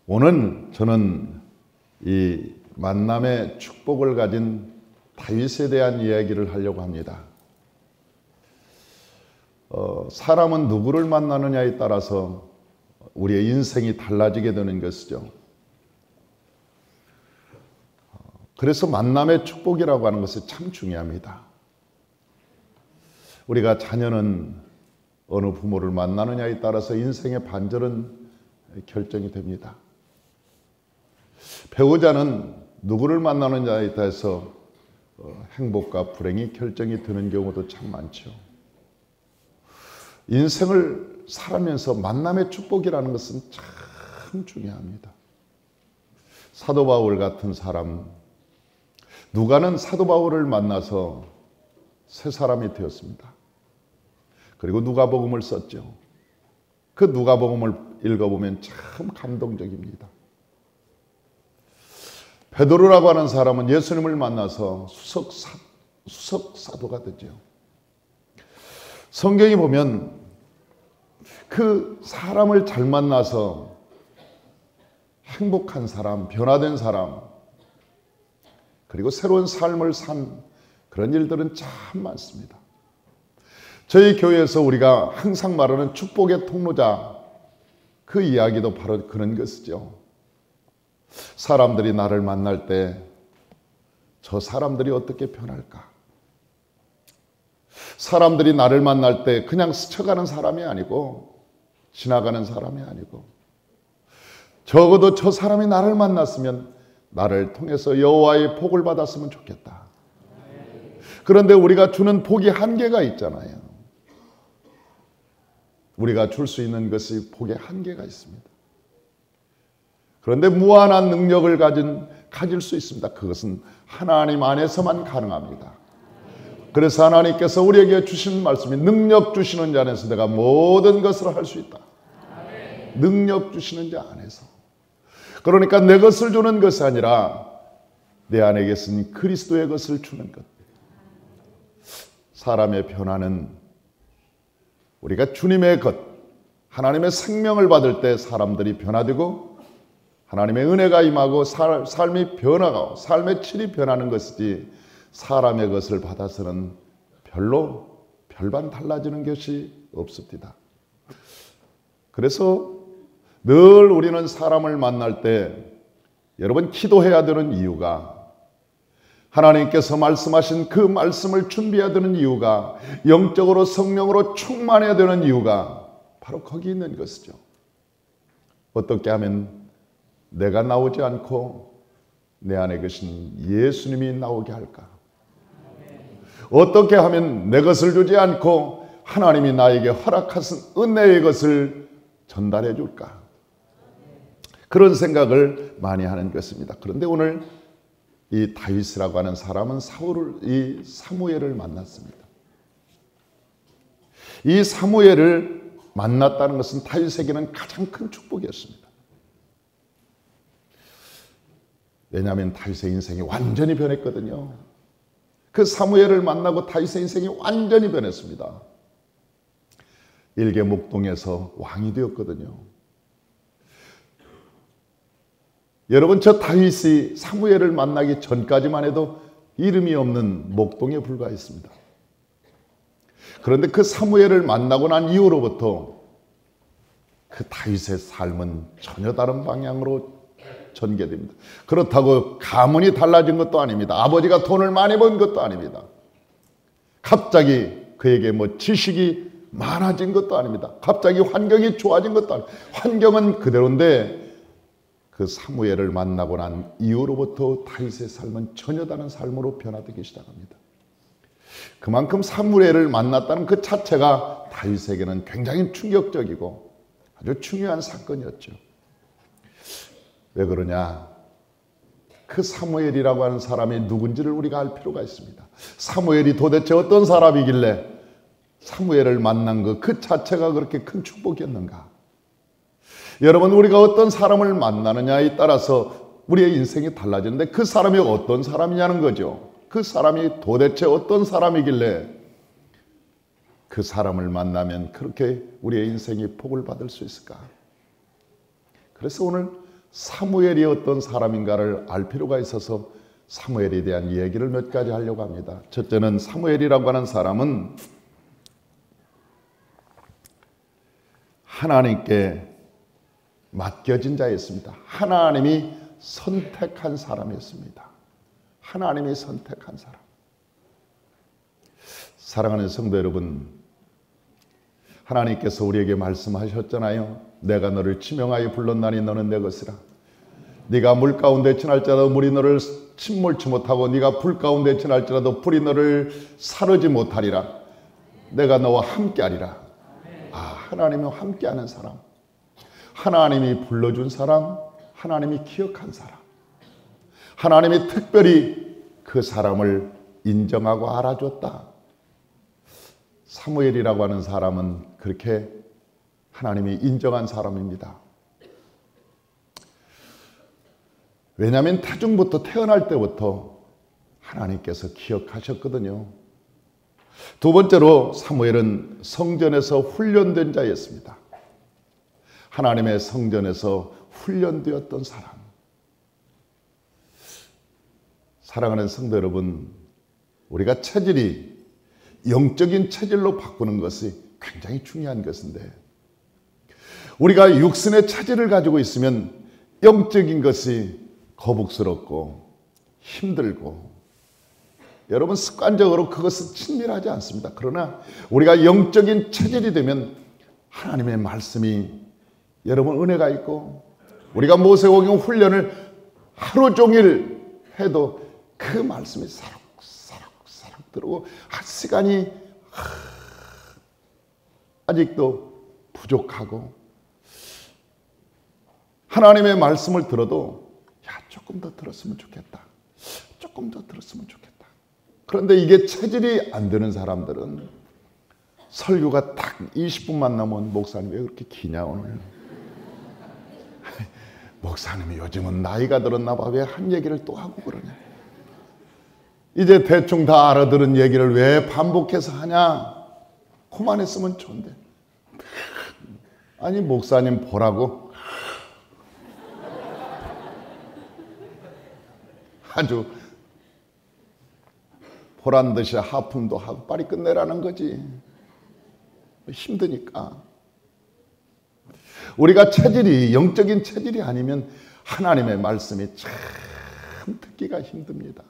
오늘 저는 이 만남의 축복을 가진 다윗에 대한 이야기를 하려고 합니다. 사람은 누구를 만나느냐에 따라서 우리의 인생이 달라지게 되는 것이죠. 그래서 만남의 축복이라고 하는 것이 참 중요합니다. 우리가 자녀는 어느 부모를 만나느냐에 따라서 인생의 반절은 결정이 됩니다. 배우자는 누구를 만나느냐에 따라서 행복과 불행이 결정이 되는 경우도 참 많죠. 인생을 살아면서 만남의 축복이라는 것은 참 중요합니다. 사도 바울 같은 사람, 누가는 사도 바울을 만나서 새 사람이 되었습니다. 그리고 누가복음을 썼죠. 그 누가복음을 읽어보면 참 감동적입니다. 베드로라고 하는 사람은 예수님을 만나서 수석 사도가 되죠. 성경에 보면 그 사람을 잘 만나서 행복한 사람, 변화된 사람, 그리고 새로운 삶을 산 그런 일들은 참 많습니다. 저희 교회에서 우리가 항상 말하는 축복의 통로자, 그 이야기도 바로 그런 것이죠. 사람들이 나를 만날 때 저 사람들이 어떻게 변할까? 사람들이 나를 만날 때 그냥 스쳐가는 사람이 아니고 지나가는 사람이 아니고 적어도 저 사람이 나를 만났으면 나를 통해서 여호와의 복을 받았으면 좋겠다. 그런데 우리가 주는 복이 한계가 있잖아요. 우리가 줄 수 있는 것이 복의 한계가 있습니다. 그런데 무한한 능력을 가질 수 있습니다. 그것은 하나님 안에서만 가능합니다. 그래서 하나님께서 우리에게 주신 말씀이 능력 주시는 자 안에서 내가 모든 것을 할 수 있다. 능력 주시는 자 안에서. 그러니까 내 것을 주는 것이 아니라 내 안에 계신 그리스도의 것을 주는 것. 사람의 변화는 우리가 주님의 것, 하나님의 생명을 받을 때 사람들이 변화되고 하나님의 은혜가 임하고 삶이 변화하고 삶의 질이 변하는 것이지 사람의 것을 받아서는 별반 달라지는 것이 없습니다. 그래서 늘 우리는 사람을 만날 때 여러분 기도해야 되는 이유가 하나님께서 말씀하신 그 말씀을 준비해야 되는 이유가 영적으로 성령으로 충만해야 되는 이유가 바로 거기 있는 것이죠. 어떻게 하면 내가 나오지 않고 내 안에 계신 예수님이 나오게 할까? 어떻게 하면 내 것을 주지 않고 하나님이 나에게 허락하신 은혜의 것을 전달해 줄까? 그런 생각을 많이 하는 것입니다. 그런데 오늘 이 다윗이라고 하는 사람은 이 사무엘을 만났습니다. 이 사무엘을 만났다는 것은 다윗에게는 가장 큰 축복이었습니다. 왜냐하면 다윗의 인생이 완전히 변했거든요. 그 사무엘을 만나고 다윗의 인생이 완전히 변했습니다. 일개 목동에서 왕이 되었거든요. 여러분, 저 다윗이 사무엘을 만나기 전까지만 해도 이름이 없는 목동에 불과했습니다. 그런데 그 사무엘을 만나고 난 이후로부터 그 다윗의 삶은 전혀 다른 방향으로 전개됩니다. 그렇다고 가문이 달라진 것도 아닙니다. 아버지가 돈을 많이 번 것도 아닙니다. 갑자기 그에게 지식이 많아진 것도 아닙니다. 갑자기 환경이 좋아진 것도 아닙니다. 환경은 그대로인데 그 사무엘을 만나고 난 이후로부터 다윗의 삶은 전혀 다른 삶으로 변화되기 시작합니다. 그만큼 사무엘을 만났다는 그 자체가 다윗에게는 굉장히 충격적이고 아주 중요한 사건이었죠. 왜 그러냐? 그 사무엘이라고 하는 사람이 누군지를 우리가 알 필요가 있습니다. 사무엘이 도대체 어떤 사람이길래 사무엘을 만난 그 자체가 그렇게 큰 축복이었는가? 여러분, 우리가 어떤 사람을 만나느냐에 따라서 우리의 인생이 달라지는데 그 사람이 어떤 사람이냐는 거죠. 그 사람이 도대체 어떤 사람이길래 그 사람을 만나면 그렇게 우리의 인생이 복을 받을 수 있을까? 그래서 오늘 사무엘이 어떤 사람인가를 알 필요가 있어서 사무엘에 대한 이야기를 몇 가지 하려고 합니다. 첫째는 사무엘이라고 하는 사람은 하나님께 맡겨진 자였습니다. 하나님이 선택한 사람이었습니다. 하나님이 선택한 사람. 사랑하는 성도 여러분, 하나님께서 우리에게 말씀하셨잖아요. 내가 너를 지명하여 불렀나니 너는 내 것이라. 네가 물 가운데 지날지라도 물이 너를 침몰치 못하고 네가 불 가운데 지날지라도 불이 너를 사르지 못하리라. 내가 너와 함께하리라. 하나님이 함께하는 사람, 하나님이 불러준 사람, 하나님이 기억한 사람, 하나님이 특별히 그 사람을 인정하고 알아줬다. 사무엘이라고 하는 사람은 그렇게 하나님이 인정한 사람입니다. 왜냐하면 태중부터 태어날 때부터 하나님께서 기억하셨거든요. 두 번째로 사무엘은 성전에서 훈련된 자였습니다. 하나님의 성전에서 훈련되었던 사람. 사랑하는 성도 여러분, 우리가 체질이 영적인 체질로 바꾸는 것이 굉장히 중요한 것인데, 우리가 육신의 체질을 가지고 있으면 영적인 것이 거북스럽고 힘들고, 여러분 습관적으로 그것은 친밀하지 않습니다. 그러나 우리가 영적인 체질이 되면 하나님의 말씀이 여러분 은혜가 있고, 우리가 모세오경 훈련을 하루 종일 해도 그 말씀이 사락사락 들어오고, 시간이 아직도 부족하고, 하나님의 말씀을 들어도 조금 더 들었으면 좋겠다, 조금 더 들었으면 좋겠다. 그런데 이게 체질이 안 되는 사람들은 설교가 딱 20분만 남으면 목사님 왜 그렇게 기냐 오늘. 목사님이 요즘은 나이가 들었나 봐. 왜 한 얘기를 또 하고 그러냐. 이제 대충 다 알아들은 얘기를 왜 반복해서 하냐. 그만했으면 좋은데. 아니 목사님 보라고 아주 보란 듯이 하품도 하고 빨리 끝내라는 거지. 힘드니까. 우리가 체질이 영적인 체질이 아니면 하나님의 말씀이 참 듣기가 힘듭니다.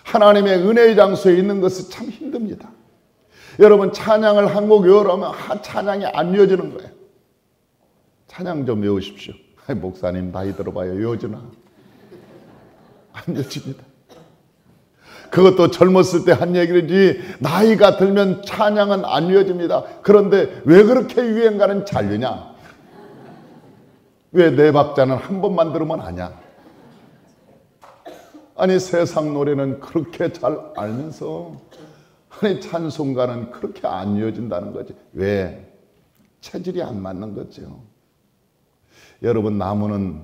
하나님의 은혜의 장소에 있는 것이 참 힘듭니다. 여러분 찬양을 한 곡 외우라면 찬양이 안 이어지는 거예요. 찬양 좀 외우십시오. 목사님 나이 들어봐요. 외워지나? 안 이어집니다. 그것도 젊었을 때 한 얘기지 나이가 들면 찬양은 안 이어집니다. 그런데 왜 그렇게 유행가는 잘 되냐? 왜 네 박자는 한 번만 들으면 아냐? 아니 세상 노래는 그렇게 잘 알면서 아니 찬송가는 그렇게 안 이어진다는 거지. 왜? 체질이 안 맞는 거죠. 여러분 나무는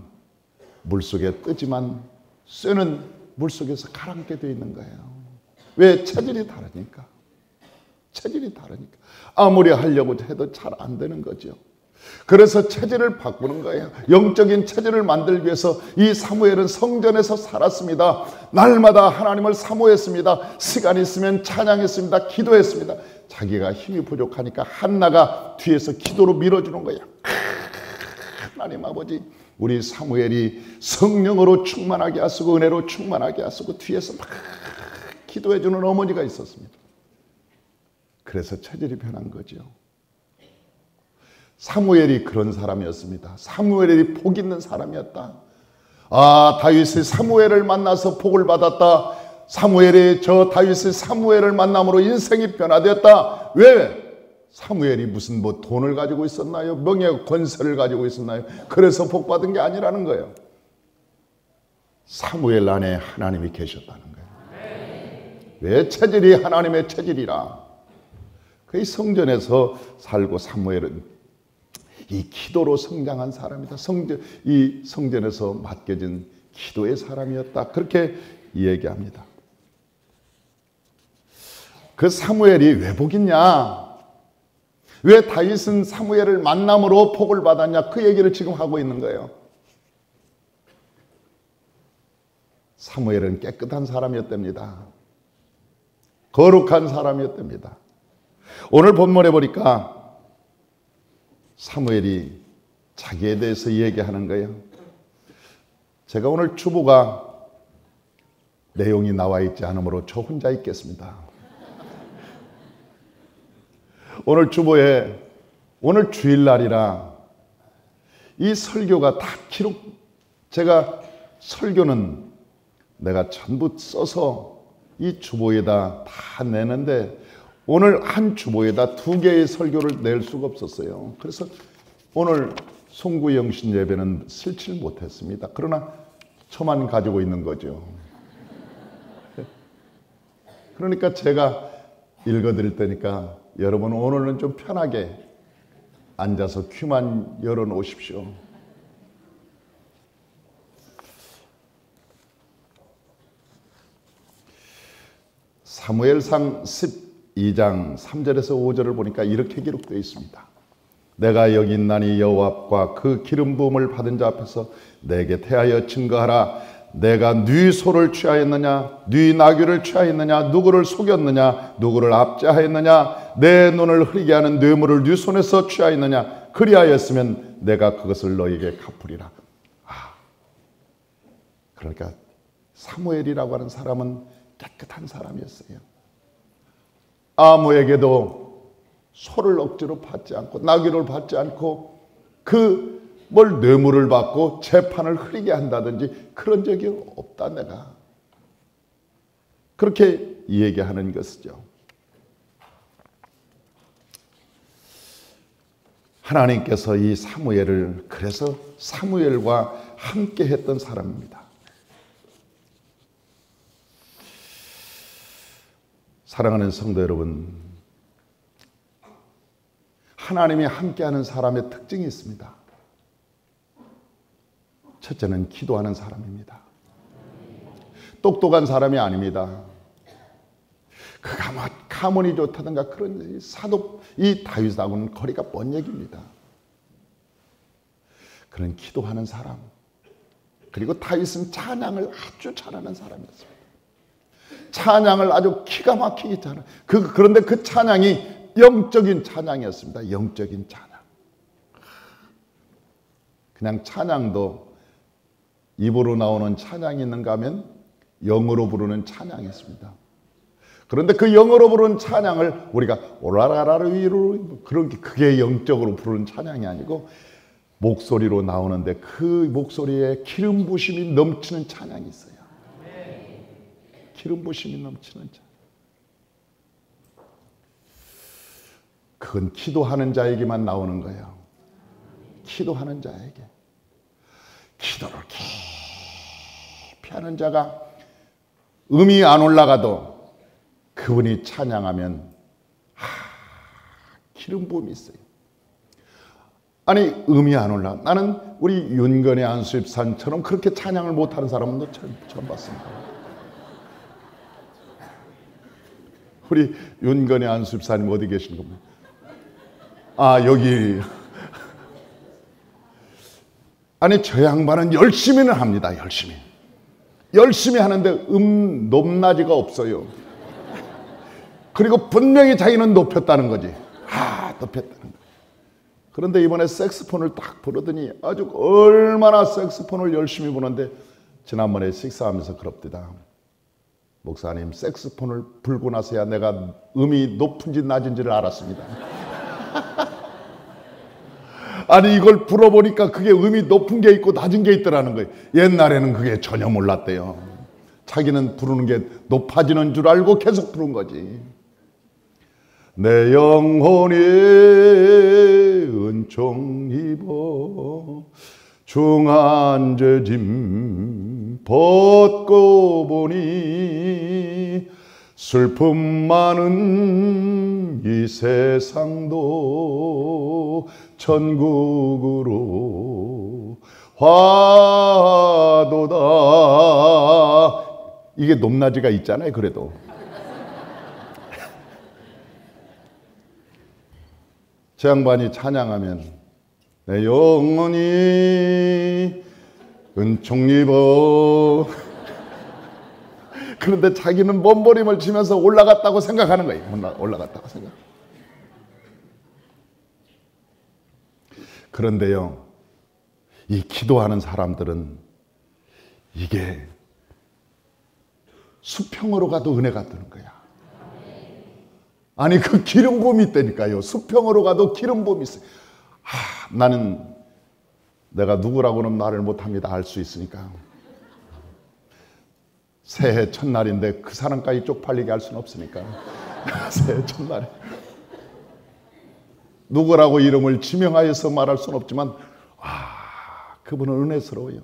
물속에 뜨지만 쇠는 물속에서 가라앉게 되어 있는 거예요. 왜? 체질이 다르니까. 체질이 다르니까. 아무리 하려고 해도 잘 안 되는 거죠. 그래서 체질을 바꾸는 거예요. 영적인 체질을 만들기 위해서 이 사무엘은 성전에서 살았습니다. 날마다 하나님을 사모했습니다. 시간 있으면 찬양했습니다. 기도했습니다. 자기가 힘이 부족하니까 한나가 뒤에서 기도로 밀어주는 거예요. 하나님 아버지, 우리 사무엘이 성령으로 충만하게 하시고 은혜로 충만하게 하시고 뒤에서 막 기도해주는 어머니가 있었습니다. 그래서 체질이 변한 거죠. 사무엘이 그런 사람이었습니다. 사무엘이 복 있는 사람이었다. 다윗이 사무엘을 만나서 복을 받았다. 사무엘이 저 다윗이 사무엘을 만남으로 인생이 변화되었다. 왜? 사무엘이 무슨 돈을 가지고 있었나요? 명예 권세를 가지고 있었나요? 그래서 복 받은 게 아니라는 거예요. 사무엘 안에 하나님이 계셨다는 거예요. 왜? 체질이 하나님의 체질이라. 그 성전에서 살고 사무엘은 이 기도로 성장한 사람이다. 이 성전에서 맡겨진 기도의 사람이었다. 그렇게 얘기합니다. 그 사무엘이 왜 복 있냐? 왜 다윗은 사무엘을 만남으로 복을 받았냐? 그 얘기를 지금 하고 있는 거예요. 사무엘은 깨끗한 사람이었답니다. 거룩한 사람이었답니다. 오늘 본문에 보니까 사무엘이 자기에 대해서 얘기하는 거예요. 제가 오늘 주보가 내용이 나와 있지 않으므로 저 혼자 읽겠습니다. 오늘 주보에 오늘 주일날이라 이 설교가 다 제가 설교는 내가 전부 써서 이 주보에다 다 내는데 오늘 한 주보에다 2개의 설교를 낼 수가 없었어요. 그래서 오늘 송구영신 예배는 쓸지 못했습니다. 그러나 저만 가지고 있는 거죠. 그러니까 제가 읽어드릴 테니까 여러분 오늘은 좀 편하게 앉아서 귀만 열어놓으십시오. 사무엘상 12장 3절에서 5절을 보니까 이렇게 기록되어 있습니다. 내가 여기 있나니 여호와 앞과 그 기름 부음을 받은 자 앞에서 내게 대하여 증거하라. 내가 네 소를 취하였느냐 네 나귀를 취하였느냐 누구를 속였느냐 누구를 압제하였느냐 내 눈을 흐리게 하는 뇌물을 네 손에서 취하였느냐 그리하였으면 내가 그것을 너에게 갚으리라. 그러니까 사무엘이라고 하는 사람은 깨끗한 사람이었어요. 아무에게도 소를 억지로 받지 않고 나귀를 받지 않고 뭘 뇌물을 받고 재판을 흐리게 한다든지 그런 적이 없다. 내가 그렇게 얘기하는 것이죠. 하나님께서 이 사무엘을 그래서 사무엘과 함께 했던 사람입니다. 사랑하는 성도 여러분, 하나님이 함께하는 사람의 특징이 있습니다. 첫째는 기도하는 사람입니다. 똑똑한 사람이 아닙니다. 그가 뭐 가문이 좋다든가 그런 이 다윗하고는 거리가 먼 얘기입니다. 그런 기도하는 사람, 그리고 다윗은 찬양을 아주 잘하는 사람이었습니다. 찬양을 아주 기가 막히게 잘하는 그런데 그 찬양이 영적인 찬양이었습니다. 영적인 찬양. 그냥 찬양도 입으로 나오는 찬양이 있는가 하면 영어로 부르는 찬양이 있습니다. 그런데 그 영어로 부르는 찬양을 우리가 오라라라를 위로 그게 영적으로 부르는 찬양이 아니고 목소리로 나오는데 그 목소리에 기름 부심이 넘치는 찬양이 있어요. 기름 부심이 넘치는 찬양. 그건 기도하는 자에게만 나오는 거예요. 기도하는 자에게. 기도를 깊이 하는 자가 음이 안 올라가도 그분이 찬양하면 기름 부음이 있어요. 아니 음이 안 올라. 나는 우리 윤건의 안수집사님처럼 그렇게 찬양을 못하는 사람은 처음 봤습니다. 우리 윤건의 안수집사님 어디 계신 겁니까? 여기. 아니 저 양반은 열심히는 합니다. 열심히 하는데 높낮이가 없어요. 그리고 분명히 자기는 높였다는 거지. 높였다는 거. 그런데 이번에 색스폰을 딱 부르더니 아주 얼마나 색스폰을 열심히 부는데 지난번에 식사하면서 그럽디다. 목사님, 색스폰을 불고 나서야 내가 음이 높은지 낮은지를 알았습니다. 아니 이걸 불어보니까 그게 음이 높은 게 있고 낮은 게 있더라는 거예요. 옛날에는 그게 전혀 몰랐대요. 자기는 부르는 게 높아지는 줄 알고 계속 부른 거지. 내 영혼이 은총 입어 중한죄짐 벗고 보니 슬픔 많은 이 세상도 천국으로 화도다. 이게 높낮이가 있잖아요. 그래도 제 양반이 찬양하면 내 영혼이 은총 입어 그런데 자기는 몸부림을 치면서 올라갔다고 생각하는 거예요. 올라갔다고 생각. 그런데요, 이 기도하는 사람들은 이게 수평으로 가도 은혜가 뜨는 거야. 아니, 그 기름붐이 있다니까요. 수평으로 가도 기름붐이 있어요. 나는 내가 누구라고는 말을 못합니다. 알 수 있으니까. 새해 첫날인데 그 사람까지 쪽팔리게 할 수는 없으니까. 새해 첫날에 누구라고 이름을 지명하여서 말할 수는 없지만 그분은 은혜스러워요.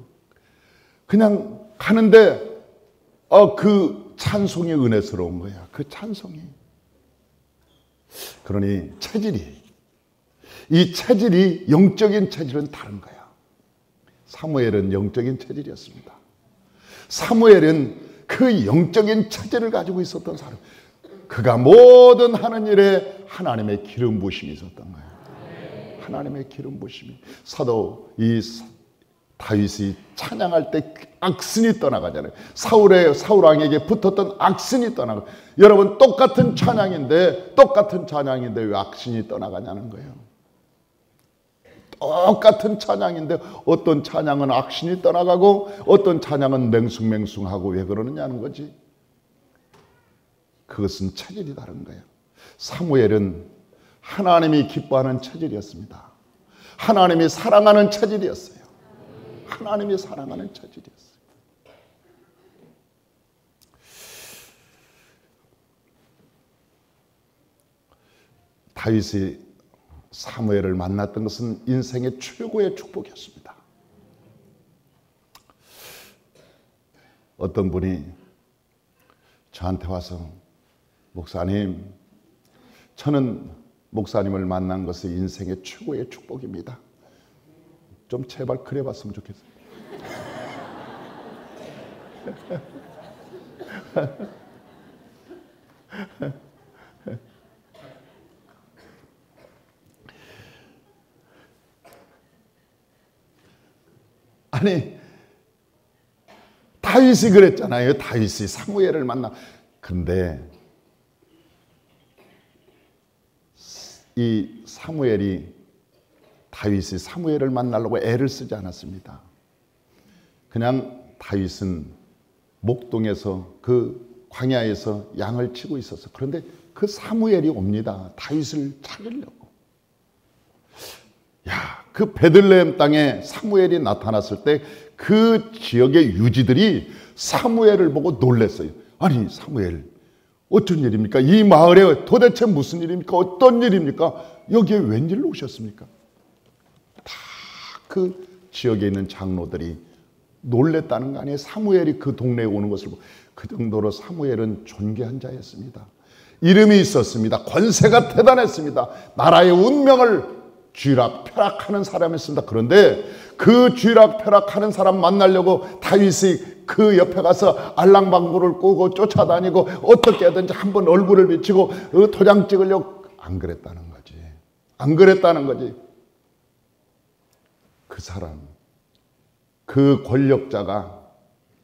그냥 가는데 그 찬송이 은혜스러운 거야. 그 찬송이. 그러니 이 체질이 영적인 체질은 다른 거야. 사무엘은 영적인 체질이었습니다. 사무엘은 그 영적인 체질을 가지고 있었던 사람. 그가 모든 하는 일에 하나님의 기름 부심이 있었던 거예요. 하나님의 기름 부심이. 사도 다윗이 찬양할 때 악신이 떠나가잖아요. 사울 왕에게 붙었던 악신이 떠나가. 여러분, 똑같은 찬양인데 왜 악신이 떠나가냐는 거예요. 똑같은 찬양인데 어떤 찬양은 악신이 떠나가고 어떤 찬양은 맹숭맹숭하고 왜 그러느냐는 거지. 그것은 체질이 다른 거예요. 사무엘은 하나님이 기뻐하는 체질이었습니다. 하나님이 사랑하는 체질이었어요. 하나님이 사랑하는 체질이었어요. 다윗이 사무엘을 만났던 것은 인생의 최고의 축복이었습니다. 어떤 분이 저한테 와서 목사님, 저는 목사님을 만난 것이 인생의 최고의 축복입니다. 좀 제발 그래 봤으면 좋겠어요. 아니, 다윗이 그랬잖아요. 다윗이 사무엘을 만나. 근데 이 다윗이 사무엘을 만나려고 애를 쓰지 않았습니다. 그냥 다윗은 목동에서 그 광야에서 양을 치고 있었어. 그런데 그 사무엘이 옵니다. 다윗을 찾으려고. 그 베들레헴 땅에 사무엘이 나타났을 때 그 지역의 유지들이 사무엘을 보고 놀랐어요. 아니, 사무엘, 어쩐 일입니까? 이 마을에 도대체 무슨 일입니까? 어떤 일입니까? 여기에 웬일로 오셨습니까? 다 그 지역에 있는 장로들이 놀랬다는 거 아니에요? 사무엘이 그 동네에 오는 것을 보고. 그 정도로 사무엘은 존귀한 자였습니다. 이름이 있었습니다. 권세가 대단했습니다. 나라의 운명을 쥐락펴락하는 사람이었습니다. 그런데 그 쥐락펴락하는 사람 만나려고 다윗이 그 옆에 가서 알랑방구를 끄고 쫓아다니고 어떻게 하든지 한번 얼굴을 비치고 도장 찍으려고 안 그랬다는 거지. 안 그랬다는 거지. 그 사람, 그 권력자가,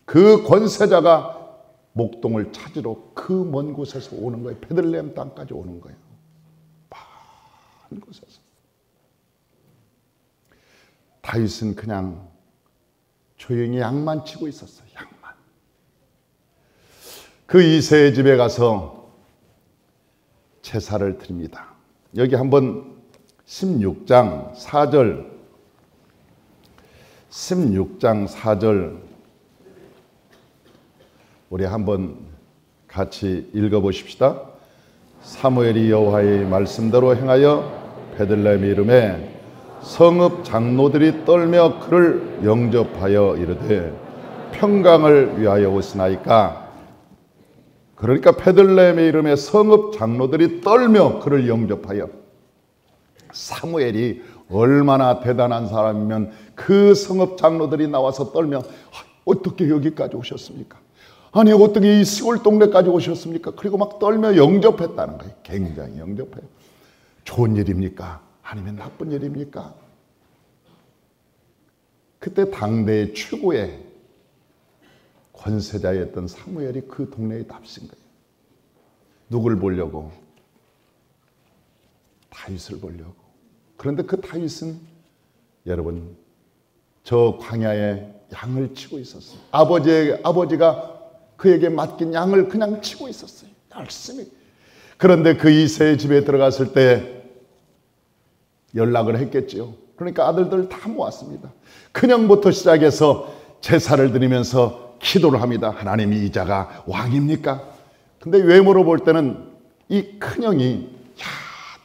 그 권세자가 목동을 찾으러 그 먼 곳에서 오는 거예요. 베들레헴 땅까지 오는 거예요. 먼 곳에서. 다윗은 그냥 조용히 양만 치고 있었어요. 양만. 그 이새의 집에 가서 제사를 드립니다. 여기 한번 16장 4절 우리 한번 같이 읽어보십시다. 사무엘이 여호와의 말씀대로 행하여 베들레헴 이름에 성읍 장로들이 떨며 그를 영접하여 이르되 평강을 위하여 오시나이까. 그러니까 베들레헴의 이름에 성읍 장로들이 떨며 그를 영접하여. 사무엘이 얼마나 대단한 사람이면 그 성읍 장로들이 나와서 떨며 어떻게 여기까지 오셨습니까? 아니 어떻게 이 시골 동네까지 오셨습니까? 그리고 막 떨며 영접했다는 거예요. 굉장히 영접해요. 좋은 일입니까? 아니면 나쁜 일입니까? 그때 당대의 최고의 권세자였던 사무엘이 그 동네에 답신 거예요. 누굴 보려고? 다윗을 보려고. 그런데 그 다윗은 여러분 저 광야에 양을 치고 있었어요. 아버지가 그에게 맡긴 양을 그냥 치고 있었어요. 열심히. 그런데 그 이새의 집에 들어갔을 때 연락을 했겠지요. 그러니까 아들들 다 모았습니다. 큰형부터 시작해서 제사를 드리면서 기도를 합니다. 하나님, 이 자가 왕입니까? 근데 외모로 볼 때는 이 큰형이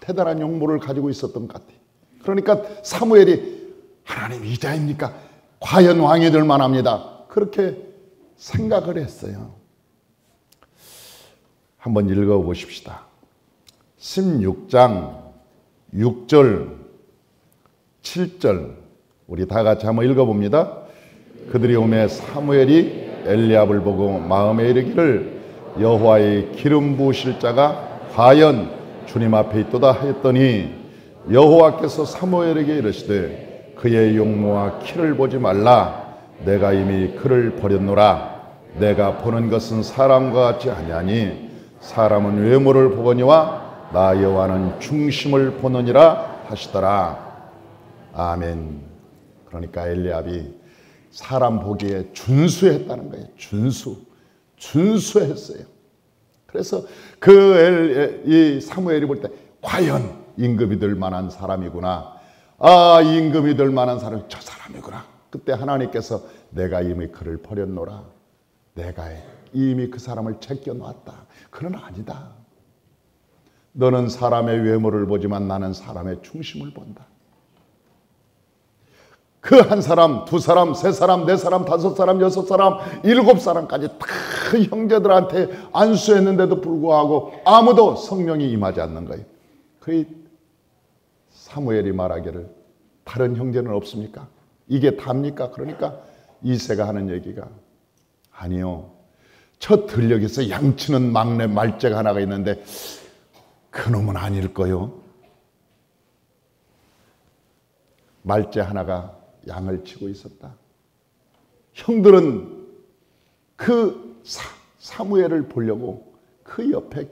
대단한 용모를 가지고 있었던 것 같아요. 그러니까 사무엘이 하나님, 이 자입니까? 과연 왕이 될 만합니다. 그렇게 생각을 했어요. 한번 읽어보십시다. 16장 6절 7절 우리 다 같이 한번 읽어봅니다. 그들이 오매 사무엘이 엘리압을 보고 마음에 이르기를 여호와의 기름 부으실 자가 과연 주님 앞에 있도다 했더니 여호와께서 사무엘에게 이르시되 그의 용모와 키를 보지 말라. 내가 이미 그를 버렸노라. 내가 보는 것은 사람과 같지 아니하니 사람은 외모를 보거니와 나 여호와는 중심을 보느니라 하시더라. 아멘. 그러니까 엘리압이 사람 보기에 준수했다는 거예요. 준수했어요. 그래서 이 사무엘이 볼 때 과연 임금이 될 만한 사람이구나. 임금이 될 만한 사람이 저 사람이구나. 그때 하나님께서 내가 이미 그를 버렸노라. 내가 이미 그 사람을 제껴놨다. 그러나 아니다. 너는 사람의 외모를 보지만 나는 사람의 중심을 본다. 그 한 사람, 두 사람, 세 사람, 네 사람, 다섯 사람, 여섯 사람, 일곱 사람까지 다 형제들한테 안수했는데도 불구하고 아무도 성령이 임하지 않는 거예요. 그 사무엘이 말하기를 다른 형제는 없습니까? 이게 답니까? 그러니까 이새가 하는 얘기가 아니요. 저 들녘에서 양치는 막내 말제가 하나가 있는데 그놈은 아닐 거요. 말제 하나가 양을 치고 있었다. 형들은 그 사무엘을 보려고 그 옆에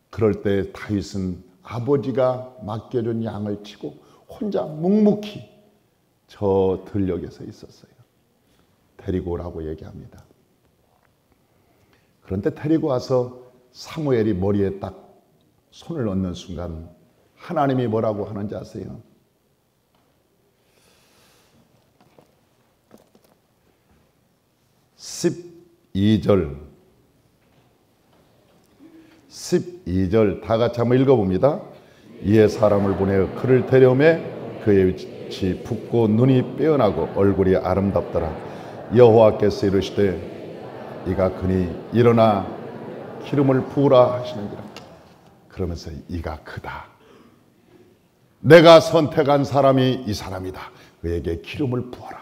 그럴 때 다윗은 아버지가 맡겨준 양을 치고 혼자 묵묵히 저 들녘에서 있었어요. 데리고 오라고 얘기합니다. 그런데 데리고 와서 사무엘이 머리에 딱 손을 얹는 순간 하나님이 뭐라고 하는지 아세요? 12절 다 같이 한번 읽어봅니다. 이에 사람을 보내어 그를 데려오매 그의 빛이 붓고 눈이 빼어나고 얼굴이 아름답더라. 여호와께서 이르시되 이가 그니 일어나 기름을 부으라 하시는지라. 그러면서 이가 크다. 내가 선택한 사람이 이 사람이다. 그에게 기름을 부어라.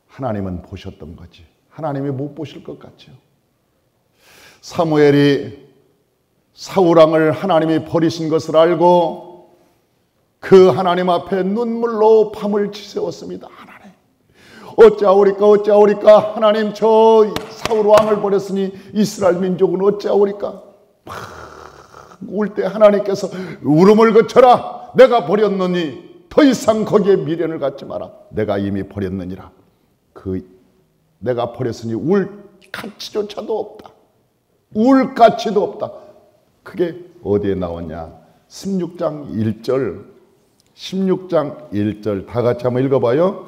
하나님은 보셨던 거지. 하나님이 못 보실 것 같죠. 사무엘이 사울왕을 하나님이 버리신 것을 알고 그 하나님 앞에 눈물로 밤을 지새웠습니다. 하나님 어찌하오리까 하나님 저 사울왕을 버렸으니 이스라엘 민족은 어찌하오리까. 울 때 하나님께서 울음을 그쳐라. 내가 버렸느니 더 이상 거기에 미련을 갖지 마라. 내가 이미 버렸느니라. 내가 버렸으니 울 가치조차도 없다. 울 가치도 없다. 그게 어디에 나왔냐? 16장 1절 다 같이 한번 읽어봐요.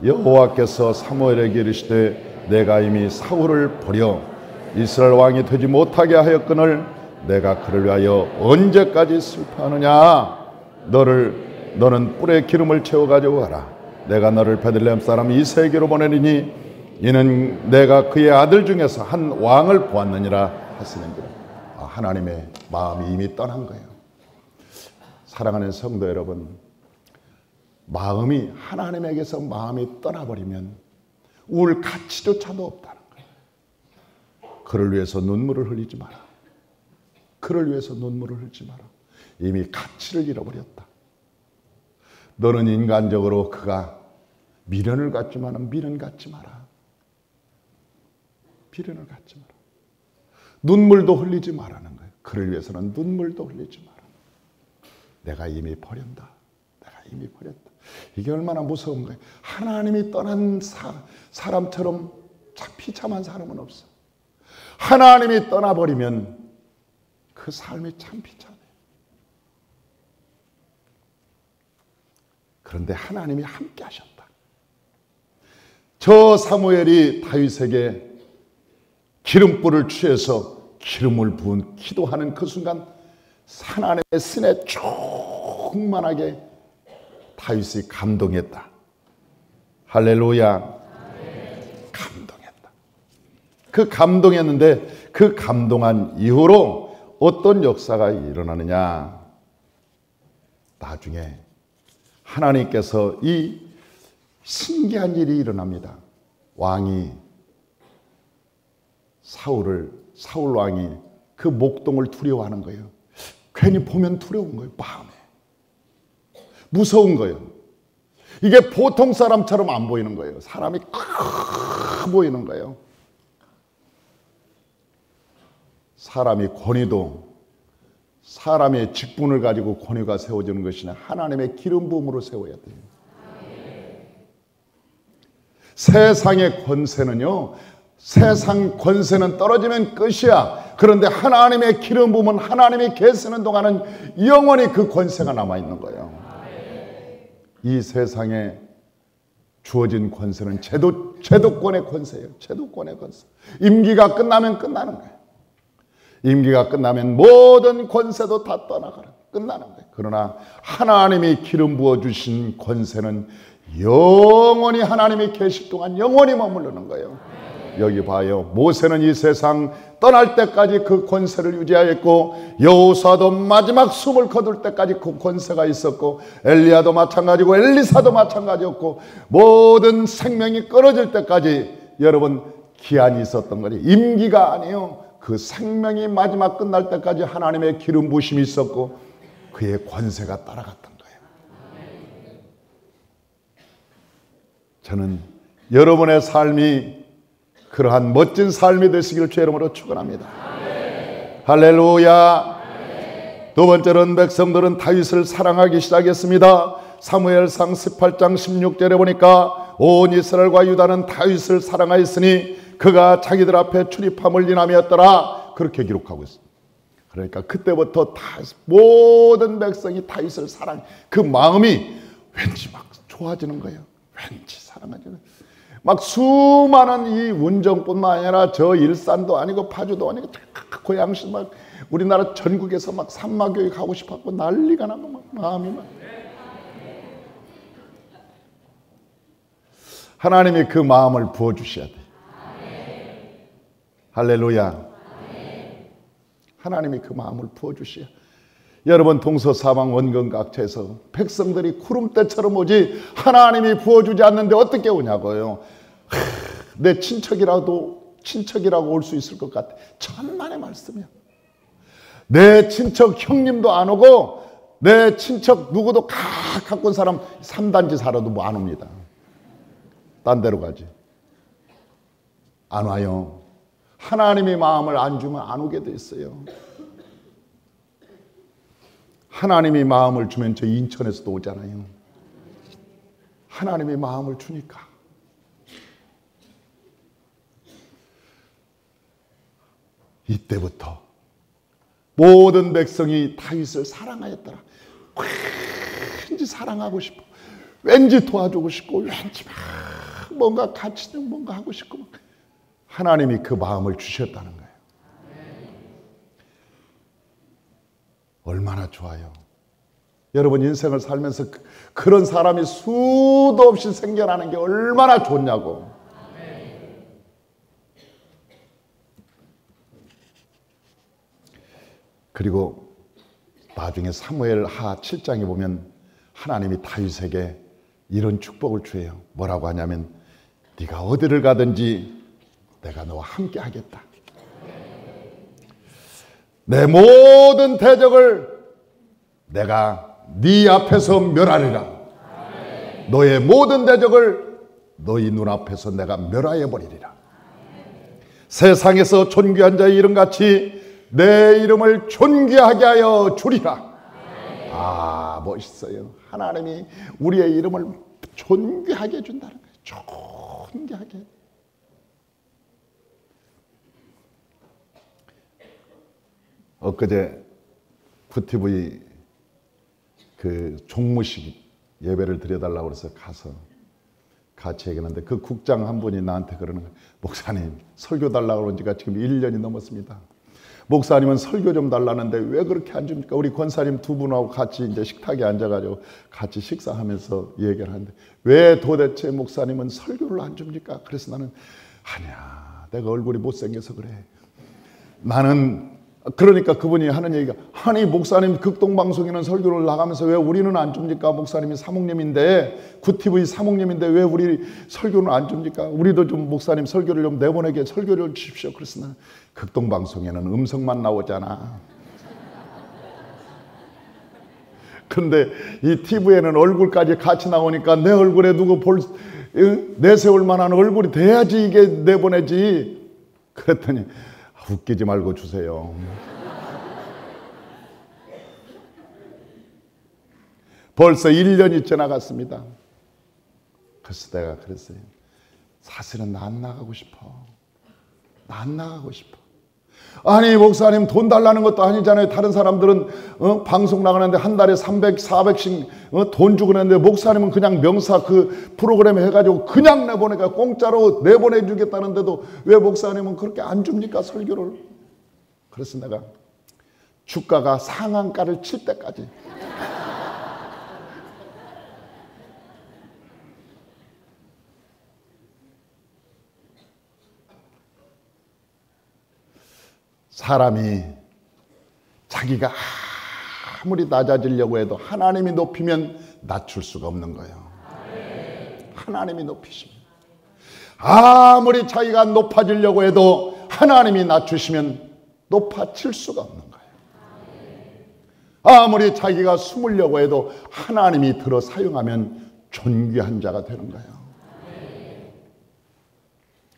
여호와께서 사무엘에게 이르시되 내가 이미 사울을 버려 이스라엘 왕이 되지 못하게 하였거늘 내가 그를 위하여 언제까지 슬퍼하느냐? 너는 뿔에 기름을 채워 가지고 가라. 내가 너를 베들레헴 사람 이새에게로 보내리니 이는 내가 그의 아들 중에서 한 왕을 보았느니라 하시는지라. 하나님의 마음이 이미 떠난 거예요. 사랑하는 성도 여러분, 마음이 하나님에게서 마음이 떠나버리면 울 가치조차도 없다는 거예요. 그를 위해서 눈물을 흘리지 마라. 그를 위해서 눈물을 흘리지 마라. 이미 가치를 잃어버렸다. 너는 인간적으로 그가 미련을 갖지만은 미련 갖지 마라. 미련을 갖지 마라. 눈물도 흘리지 말라는 거예요. 그를 위해서는 눈물도 흘리지 마라. 내가 이미 버렸다. 내가 이미 버렸다. 이게 얼마나 무서운 거예요. 하나님이 떠난 사람처럼 비참한 사람은 없어. 하나님이 떠나버리면 그 삶이 참 비참해. 그런데 하나님이 함께 하셨다. 저 사무엘이 다윗에게 기름불을 취해서 기름을 부은 기도하는 그 순간 하나님의 신에 충만하게 다윗이 감동했다. 할렐루야. 감동했다. 그 감동했는데 그 감동한 이후로 어떤 역사가 일어나느냐. 나중에 하나님께서 이 신기한 일이 일어납니다. 왕이 사울 왕이 그 목동을 두려워하는 거예요. 괜히 보면 두려운 거예요. 마음에 무서운 거예요. 이게 보통 사람처럼 안 보이는 거예요. 사람이 커 보이는 거예요. 사람이 권위도 사람의 직분을 가지고 권위가 세워지는 것이나 하나님의 기름 부음으로 세워야 돼요. 세상의 권세는요, 세상 권세는 떨어지면 끝이야. 그런데 하나님의 기름 부음은 하나님이 계시는 동안은 영원히 그 권세가 남아있는 거예요. 이 세상에 주어진 권세는 제도권의 권세예요. 제도권의 권세. 임기가 끝나면 끝나는 거예요. 임기가 끝나면 모든 권세도 다 떠나가는 끝나는 거예요. 그러나 하나님이 기름 부어주신 권세는 영원히 하나님이 계실 동안 영원히 머무르는 거예요. 여기 봐요. 모세는 이 세상 떠날 때까지 그 권세를 유지하였고 여호수아도 마지막 숨을 거둘 때까지 그 권세가 있었고 엘리야도 마찬가지고 엘리사도 마찬가지였고 모든 생명이 끊어질 때까지 여러분 기한이 있었던 거예요. 임기가 아니에요. 그 생명이 마지막 끝날 때까지 하나님의 기름 부으심이 있었고 그의 권세가 따라갔던 거예요. 저는 여러분의 삶이 그러한 멋진 삶이 되시기를 주의 이름으로 축원합니다. 할렐루야. 두 번째로는 백성들은 다윗을 사랑하기 시작했습니다. 사무엘상 18장 16절에 보니까 온 이스라엘과 유다는 다윗을 사랑하였으니 그가 자기들 앞에 출입함을 인함이었더라. 그렇게 기록하고 있습니다. 그러니까 그때부터 모든 백성이 다윗을 사랑해. 그 마음이 왠지 막 좋아지는 거예요. 왠지 사랑하지는. 막 수많은 이 운정뿐만 아니라 저 일산도 아니고 파주도 아니고 고양시 막 우리나라 전국에서 막 산마교육 하고 싶었고 난리가 나고 막 마음이 막. 하나님이 그 마음을 부어주셔야 돼. 할렐루야. 하나님이 그 마음을 부어주셔야. 여러분 동서사방 원근각처에서 백성들이 구름대처럼 오지 하나님이 부어주지 않는데 어떻게 오냐고요. 내 친척이라고 올 수 있을 것 같아. 천만의 말씀이야. 내 친척 형님도 안 오고 내 친척 누구도 가까운 사람 3단지 살아도 뭐 안 옵니다. 딴 데로 가지. 안 와요. 하나님이 마음을 안 주면 안 오게 돼 있어요. 하나님이 마음을 주면 저 인천에서도 오잖아요. 하나님이 마음을 주니까. 이때부터 모든 백성이 다윗을 사랑하였더라. 왠지 사랑하고 싶어. 왠지 도와주고 싶고 왠지 막 뭔가 같이 뭔가 하고 싶고 막. 하나님이 그 마음을 주셨다는 거예요. 얼마나 좋아요. 여러분 인생을 살면서 그런 사람이 수도 없이 생겨나는 게 얼마나 좋냐고. 그리고 나중에 사무엘 하 7장에 보면 하나님이 다윗에게 이런 축복을 주어요. 뭐라고 하냐면 네가 어디를 가든지 내가 너와 함께 하겠다. 내 모든 대적을 내가 네 앞에서 멸하리라. 너의 모든 대적을 너희 눈앞에서 내가 멸하여 버리리라. 세상에서 존귀한 자의 이름같이 내 이름을 존귀하게 하여 주리라. 아, 멋있어요. 하나님이 우리의 이름을 존귀하게 해준다는 거예요. 존귀하게. 엊그제 푸티브이 그 종무식 예배를 드려달라고 그래서 가서 같이 얘기했는데 그 국장 한 분이 나한테 그러는 거예요. 목사님, 설교 달라고 그런 지가 지금 1년이 넘었습니다. 목사님은 설교 좀 달라는데 왜 그렇게 안 줍니까? 우리 권사님 두 분하고 같이 이제 식탁에 앉아가지고 같이 식사하면서 얘기를 하는데 왜 도대체 목사님은 설교를 안 줍니까? 그래서 나는 아니야, 내가 얼굴이 못생겨서 그래. 나는 그러니까 그분이 하는 얘기가 아니 목사님 극동방송에는 설교를 나가면서 왜 우리는 안 줍니까? 목사님이 사목님인데 구티브이 사목님인데 왜 우리 설교는 안 줍니까? 우리도 좀 목사님 설교를 좀 내보내게 설교를 주십시오. 그래서 나는 극동방송에는 음성만 나오잖아. 근데 이 TV에는 얼굴까지 같이 나오니까 내 얼굴에 누구 내세울 만한 얼굴이 돼야지 이게 내보내지. 그랬더니 웃기지 말고 주세요. 벌써 1년이 지나갔습니다. 그래서 내가 그랬어요. 사실은 나 안 나가고 싶어. 나 안 나가고 싶어. 아니 목사님 돈 달라는 것도 아니잖아요. 다른 사람들은 방송 나가는데 한 달에 300, 400씩 돈 주고 그러는데 목사님은 그냥 명사 그 프로그램 해가지고 그냥 내보내가 공짜로 내보내주겠다는데도 왜 목사님은 그렇게 안 줍니까 설교를? 그래서 내가 주가가 상한가를 칠 때까지 사람이 자기가 아무리 낮아지려고 해도 하나님이 높이면 낮출 수가 없는 거예요. 하나님이 높이시면. 아무리 자기가 높아지려고 해도 하나님이 낮추시면 높아질 수가 없는 거예요. 아무리 자기가 숨으려고 해도 하나님이 들어 사용하면 존귀한 자가 되는 거예요.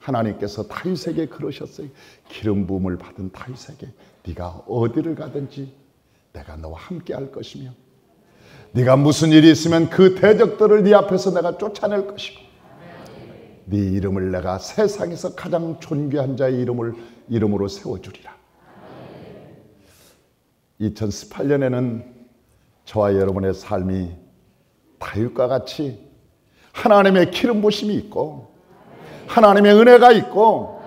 하나님께서 다윗에게 그러셨어요. 기름 부음을 받은 다윗에게 네가 어디를 가든지 내가 너와 함께 할 것이며 네가 무슨 일이 있으면 그 대적들을 네 앞에서 내가 쫓아낼 것이고 네 이름을 내가 세상에서 가장 존귀한 자의 이름으로 세워주리라. 2018년에는 저와 여러분의 삶이 다윗과 같이 하나님의 기름 부심이 있고 하나님의 은혜가 있고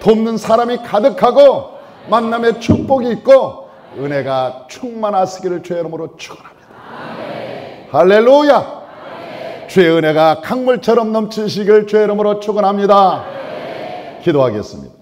돕는 사람이 가득하고 만남의 축복이 있고 은혜가 충만하시기를 주의 이름으로 축원합니다. 할렐루야. 주의 은혜가 강물처럼 넘치시길 주의 이름으로 축원합니다. 기도하겠습니다.